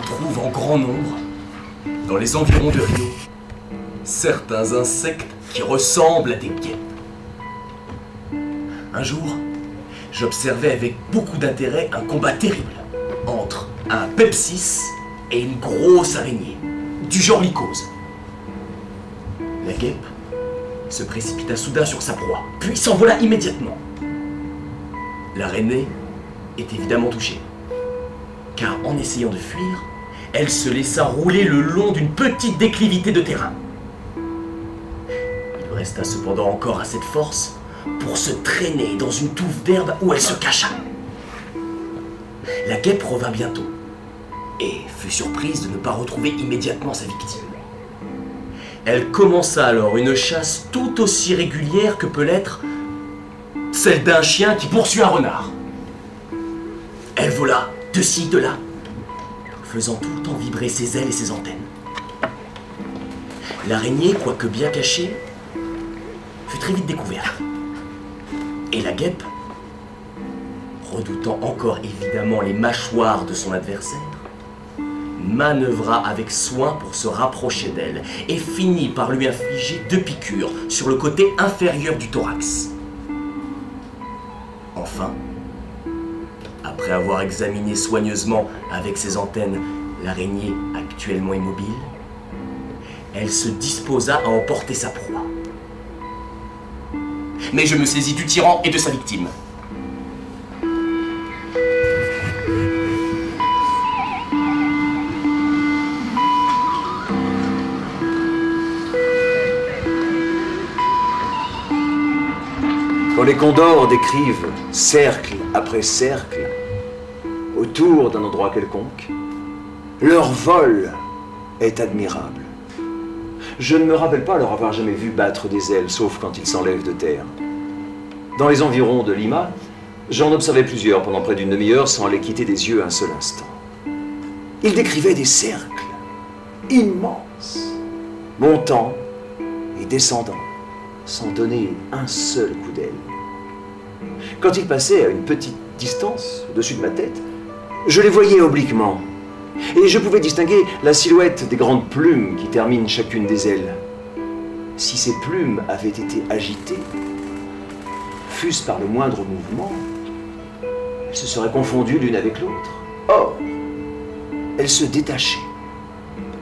trouve en grand nombre, dans les environs de Rio, certains insectes qui ressemblent à des guêpes. Un jour, j'observais avec beaucoup d'intérêt un combat terrible entre un pepsis et une grosse araignée, du genre mycose. La guêpe se précipita soudain sur sa proie, puis s'envola immédiatement. L'araignée est évidemment touchée, car en essayant de fuir, elle se laissa rouler le long d'une petite déclivité de terrain. Il resta cependant encore assez de force pour se traîner dans une touffe d'herbe où elle se cacha. La guêpe revint bientôt et fut surprise de ne pas retrouver immédiatement sa victime. Elle commença alors une chasse tout aussi régulière que peut l'être celle d'un chien qui poursuit un renard. Elle vola de ci, de là, faisant tout le temps vibrer ses ailes et ses antennes. L'araignée, quoique bien cachée, fut très vite découverte. Et la guêpe, redoutant encore évidemment les mâchoires de son adversaire, manœuvra avec soin pour se rapprocher d'elle et finit par lui infliger 2 piqûres sur le côté inférieur du thorax. Enfin, après avoir examiné soigneusement avec ses antennes l'araignée actuellement immobile, elle se disposa à emporter sa proie. Mais je me saisis du tyran et de sa victime. Quand les condors décrivent cercle après cercle autour d'un endroit quelconque, leur vol est admirable. Je ne me rappelle pas leur avoir jamais vu battre des ailes, sauf quand ils s'enlèvent de terre. Dans les environs de Lima, j'en observais plusieurs pendant près d'une demi-heure sans les quitter des yeux un seul instant. Ils décrivaient des cercles immenses, montant et descendant, sans donner un seul coup d'aile. Quand ils passaient à une petite distance au-dessus de ma tête, je les voyais obliquement, et je pouvais distinguer la silhouette des grandes plumes qui terminent chacune des ailes. Si ces plumes avaient été agitées, fût-ce par le moindre mouvement, elles se seraient confondues l'une avec l'autre. Or, elles se détachaient,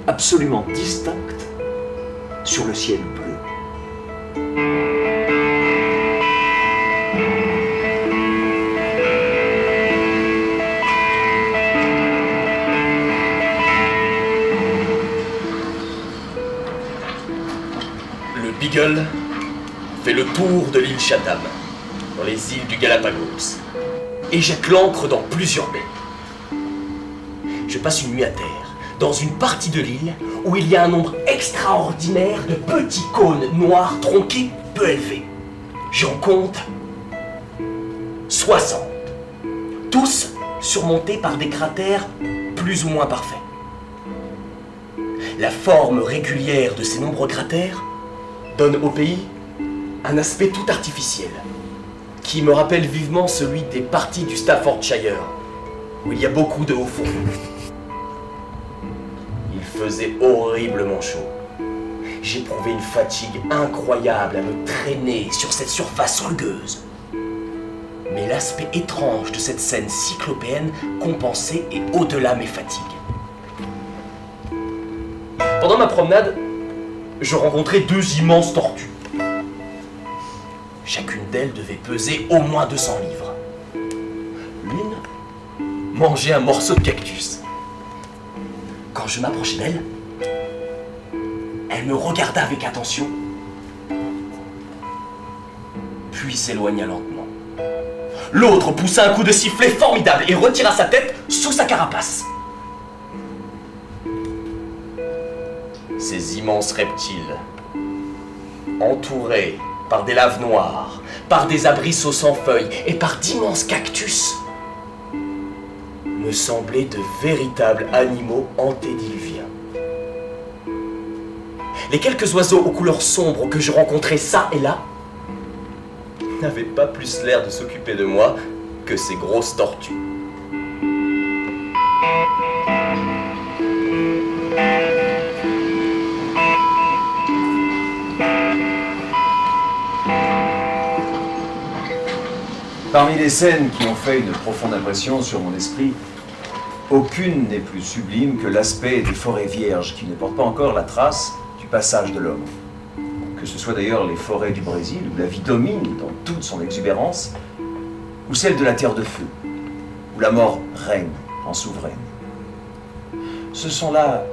absolument distinctes, sur le ciel bleu. Le Beagle fait le tour de l'île Chatham, dans les îles du Galapagos, et jette l'ancre dans plusieurs baies. Je passe une nuit à terre, dans une partie de l'île où il y a un nombre extraordinaire de petits cônes noirs tronqués peu élevés. J'en compte 60, tous surmontés par des cratères plus ou moins parfaits. La forme régulière de ces nombreux cratères donne au pays un aspect tout artificiel, qui me rappelle vivement celui des parties du Staffordshire, où il y a beaucoup de hauts fonds. Il faisait horriblement chaud. J'éprouvais une fatigue incroyable à me traîner sur cette surface rugueuse. Mais l'aspect étrange de cette scène cyclopéenne compensait et au-delà mes fatigues. Pendant ma promenade, je rencontrai 2 immenses tortues. Chacune d'elles devait peser au moins 200 livres. L'une mangeait un morceau de cactus. Quand je m'approchai d'elle, elle me regarda avec attention, puis s'éloigna lentement. L'autre poussa un coup de sifflet formidable et retira sa tête sous sa carapace. Ces immenses reptiles, entourés par des laves noires, par des arbrisseaux sans feuilles et par d'immenses cactus, me semblaient de véritables animaux antédiluviens. Les quelques oiseaux aux couleurs sombres que je rencontrais ça et là n'avaient pas plus l'air de s'occuper de moi que ces grosses tortues. Parmi les scènes qui ont fait une profonde impression sur mon esprit, aucune n'est plus sublime que l'aspect des forêts vierges qui ne portent pas encore la trace du passage de l'homme. Que ce soit d'ailleurs les forêts du Brésil, où la vie domine dans toute son exubérance, ou celle de la Terre de Feu, où la mort règne en souveraine. Ce sont là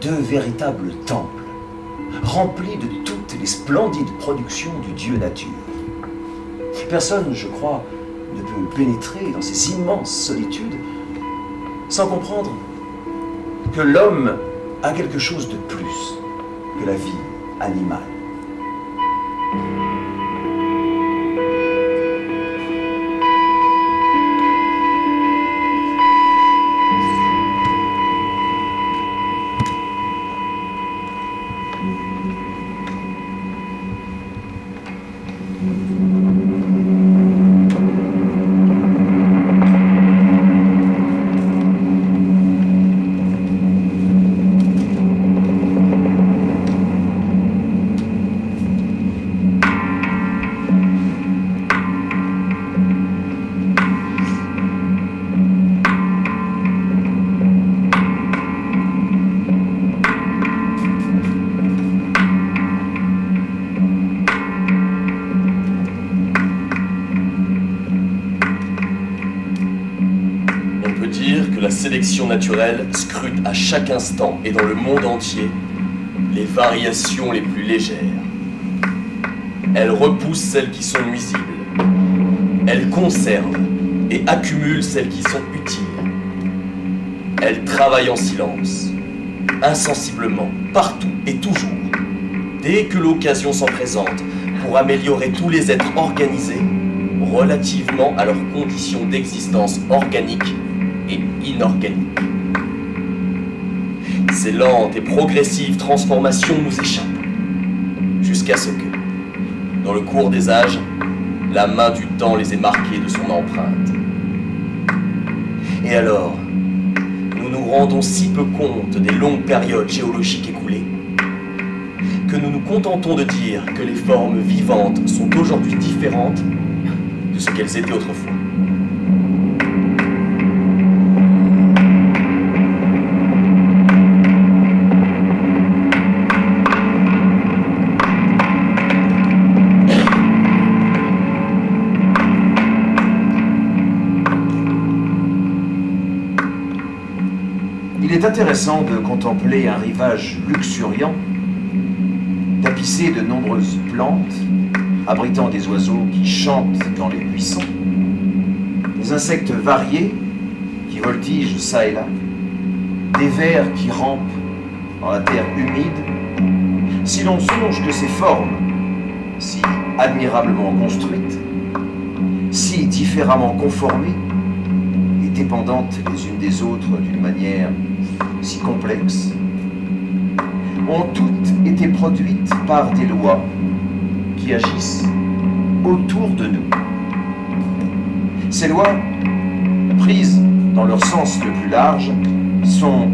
deux véritables temples, remplis de toutes les splendides productions du Dieu nature. Personne, je crois, ne peut pénétrer dans ces immenses solitudes sans comprendre que l'homme a quelque chose de plus que la vie animale. La sélection naturelle scrute à chaque instant et dans le monde entier les variations les plus légères. Elle repousse celles qui sont nuisibles. Elle conserve et accumule celles qui sont utiles. Elle travaille en silence, insensiblement, partout et toujours, dès que l'occasion s'en présente, pour améliorer tous les êtres organisés relativement à leurs conditions d'existence organique et inorganique. Ces lentes et progressives transformations nous échappent, jusqu'à ce que, dans le cours des âges, la main du temps les ait marquées de son empreinte. Et alors, nous nous rendons si peu compte des longues périodes géologiques écoulées, que nous nous contentons de dire que les formes vivantes sont aujourd'hui différentes de ce qu'elles étaient autrefois. Il est intéressant de contempler un rivage luxuriant, tapissé de nombreuses plantes, abritant des oiseaux qui chantent dans les buissons, des insectes variés qui voltigent çà et là, des vers qui rampent dans la terre humide, si l'on songe que ces formes, si admirablement construites, si différemment conformées, et dépendantes les unes des autres d'une manière si complexes, ont toutes été produites par des lois qui agissent autour de nous. Ces lois, prises dans leur sens le plus large, sont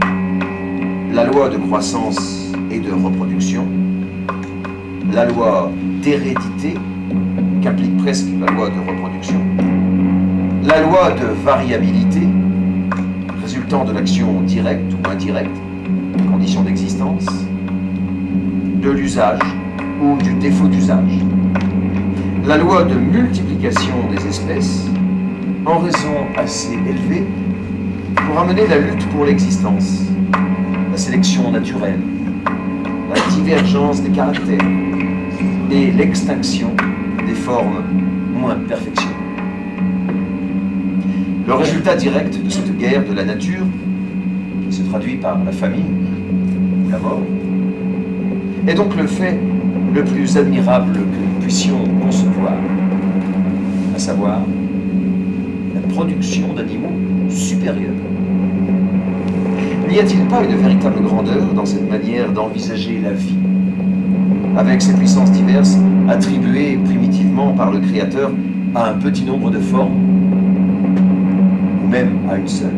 la loi de croissance et de reproduction, la loi d'hérédité, qu'implique presque la loi de reproduction, la loi de variabilité, résultant de l'action directe ou indirecte, conditions d'existence, de l'usage ou du défaut d'usage, la loi de multiplication des espèces, en raison assez élevée pour amener la lutte pour l'existence, la sélection naturelle, la divergence des caractères et l'extinction des formes moins perfectionnées. Le résultat direct de cette guerre de la nature, qui se traduit par la famine ou la mort, est donc le fait le plus admirable que nous puissions concevoir, à savoir la production d'animaux supérieurs. N'y a-t-il pas une véritable grandeur dans cette manière d'envisager la vie, avec ses puissances diverses attribuées primitivement par le Créateur à un petit nombre de formes, ou même à une seule?